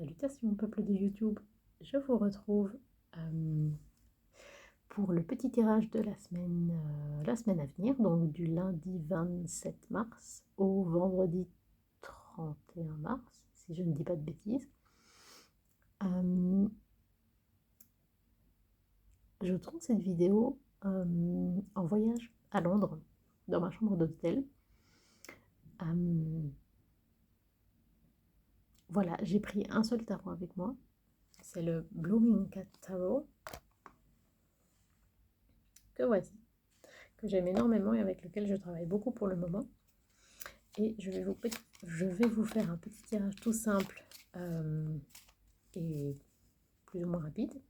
Salutations peuple de YouTube, je vous retrouve pour le petit tirage de la semaine à venir, donc du lundi 27 mars au vendredi 31 mars, si je ne dis pas de bêtises. Je tourne cette vidéo en voyage à Londres, dans ma chambre d'hôtel. Voilà, j'ai pris un seul tarot avec moi, c'est le Blooming Cat Tarot, que voici, que j'aime énormément et avec lequel je travaille beaucoup pour le moment. Et je vais vous faire un petit tirage tout simple et plus ou moins rapide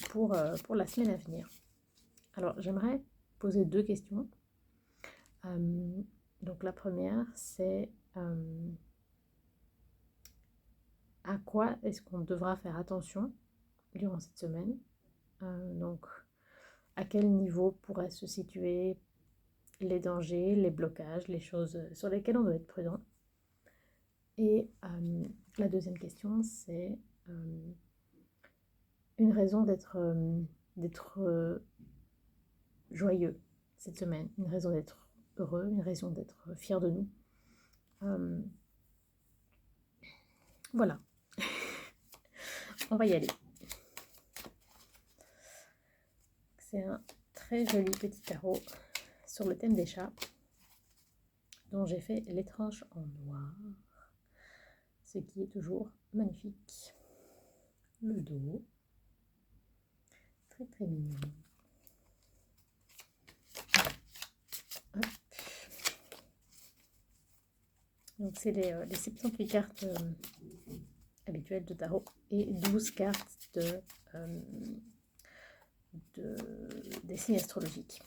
pour la semaine à venir. Alors, j'aimerais poser deux questions. Donc, la première, c'est à quoi est-ce qu'on devra faire attention durant cette semaine? Donc, à quel niveau pourraient se situer les dangers, les blocages, les choses sur lesquelles on doit être prudent? Et la deuxième question, c'est une raison d'être joyeux cette semaine, une raison d'être heureux, une raison d'être fier de nous. Voilà, on va y aller. C'est un très joli petit tarot sur le thème des chats, dont j'ai fait les tranches en noir, ce qui est toujours magnifique. Le dos, très très mignon. Hop. Donc c'est les 78 cartes habituelles de tarot et 12 cartes des signes astrologiques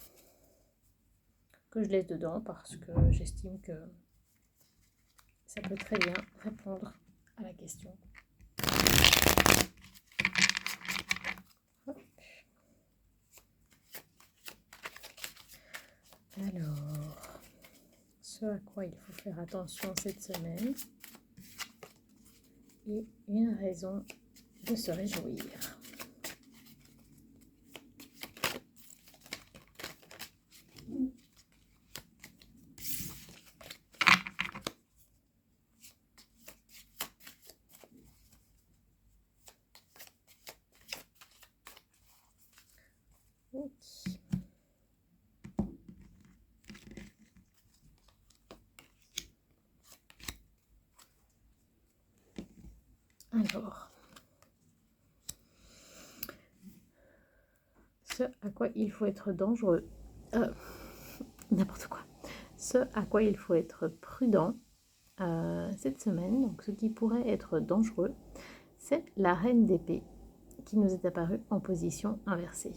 que je laisse dedans parce que j'estime que ça peut très bien répondre à la question. Hop. Alors, ce à quoi il faut faire attention cette semaine et une raison de se réjouir. Ok. Alors, ce à quoi il faut être dangereux, n'importe quoi, ce à quoi il faut être prudent cette semaine, donc ce qui pourrait être dangereux, c'est la reine d'épée qui nous est apparue en position inversée.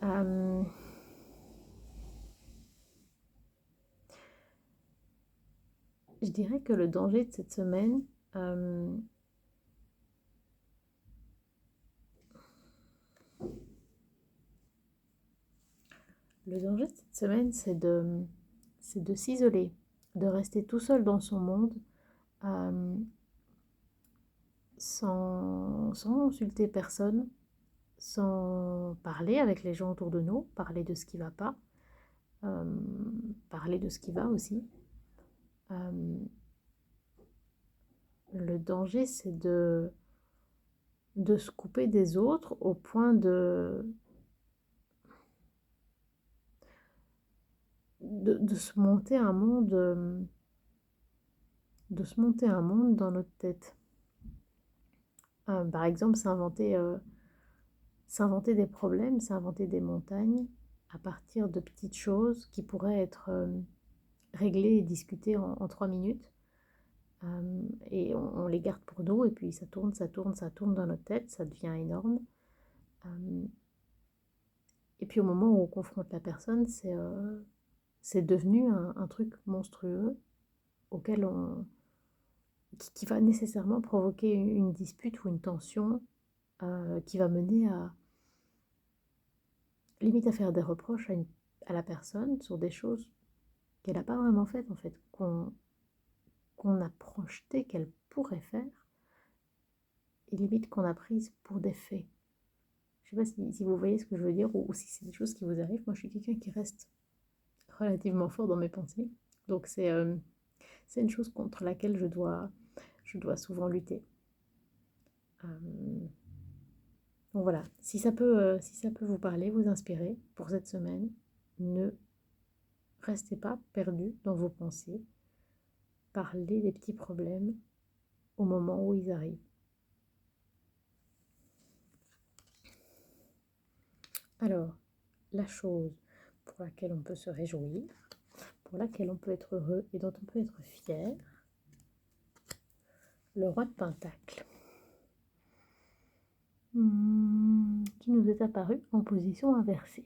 Je dirais que le danger de cette semaine, c'est de s'isoler, de rester tout seul dans son monde, sans insulter personne, sans parler avec les gens autour de nous, parler de ce qui ne va pas, parler de ce qui va aussi. Le danger, c'est de se couper des autres au point de se monter un monde, dans notre tête. Par exemple, s'inventer des problèmes, s'inventer des montagnes à partir de petites choses qui pourraient être réglées et discutées en 3 minutes. Et on les garde pour nous et puis ça tourne dans notre tête, ça devient énorme. Et puis au moment où on confronte la personne, c'est devenu un truc monstrueux auquel qui va nécessairement provoquer une dispute ou une tension qui va mener à limite à faire des reproches à la personne sur des choses qu'elle n'a pas vraiment faites en fait, qu'on qu'on a projeté qu'elle pourrait faire et limite qu'on a prises pour des faits. Je ne sais pas si vous voyez ce que je veux dire ou si c'est des choses qui vous arrivent. Moi, je suis quelqu'un qui reste relativement fort dans mes pensées. Donc, c'est une chose contre laquelle je dois souvent lutter. Donc voilà, si ça peut vous parler, vous inspirer pour cette semaine, ne restez pas perdu dans vos pensées. Parlez des petits problèmes au moment où ils arrivent. Alors, la chose pour laquelle on peut se réjouir, pour laquelle on peut être heureux et dont on peut être fier, le roi de Pentacle, qui nous est apparu en position inversée.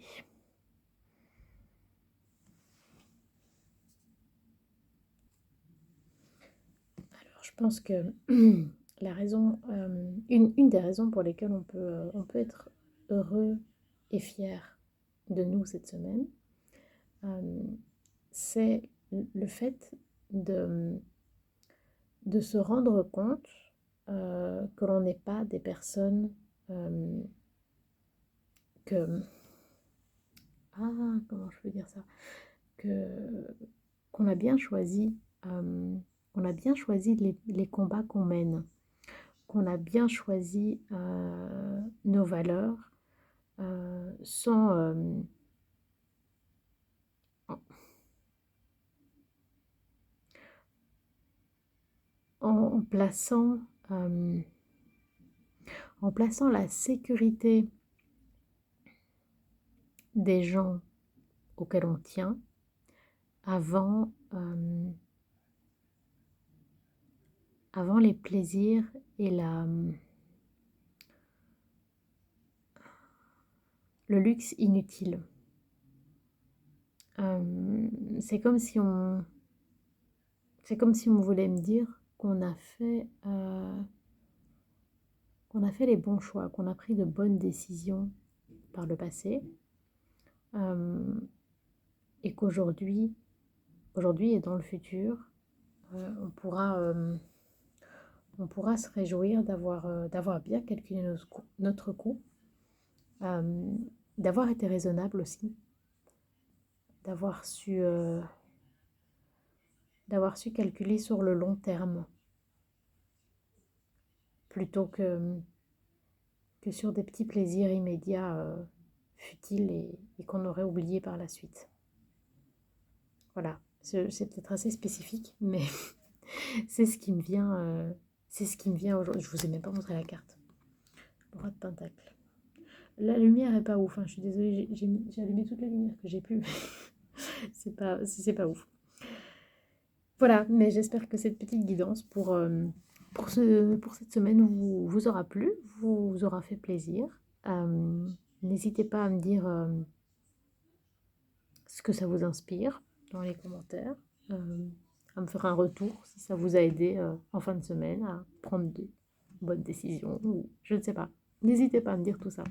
Alors, je pense que la raison, une des raisons pour lesquelles on peut être heureux et fier de nous cette semaine, c'est le fait de se rendre compte que l'on n'est pas des personnes comment je peux dire ça, qu'on a bien choisi, les combats qu'on mène, qu'on a bien choisi nos valeurs sans en plaçant la sécurité des gens auxquels on tient avant les plaisirs et le luxe inutile. C'est comme si on voulait me dire qu'on a fait les bons choix, qu'on a pris de bonnes décisions par le passé, et qu'aujourd'hui et dans le futur, on pourra se réjouir d'avoir bien calculé notre coût, d'avoir été raisonnable aussi, d'avoir su calculer sur le long terme plutôt que sur des petits plaisirs immédiats futiles et qu'on aurait oubliés par la suite. Voilà, c'est peut-être assez spécifique, mais c'est ce qui me vient aujourd'hui. Je vous ai même pas montré la carte. Le roi de Pentacle. La lumière est pas ouf, hein. Je suis désolée, j'ai allumé toute la lumière que j'ai pu. c'est pas ouf. Voilà, mais j'espère que cette petite guidance pour cette semaine vous aura plu, vous aura fait plaisir. N'hésitez pas à me dire ce que ça vous inspire dans les commentaires, à me faire un retour si ça vous a aidé en fin de semaine à prendre de bonnes décisions ou je ne sais pas. N'hésitez pas à me dire tout ça.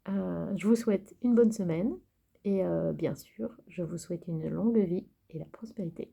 Je vous souhaite une bonne semaine et bien sûr, je vous souhaite une longue vie et la prospérité.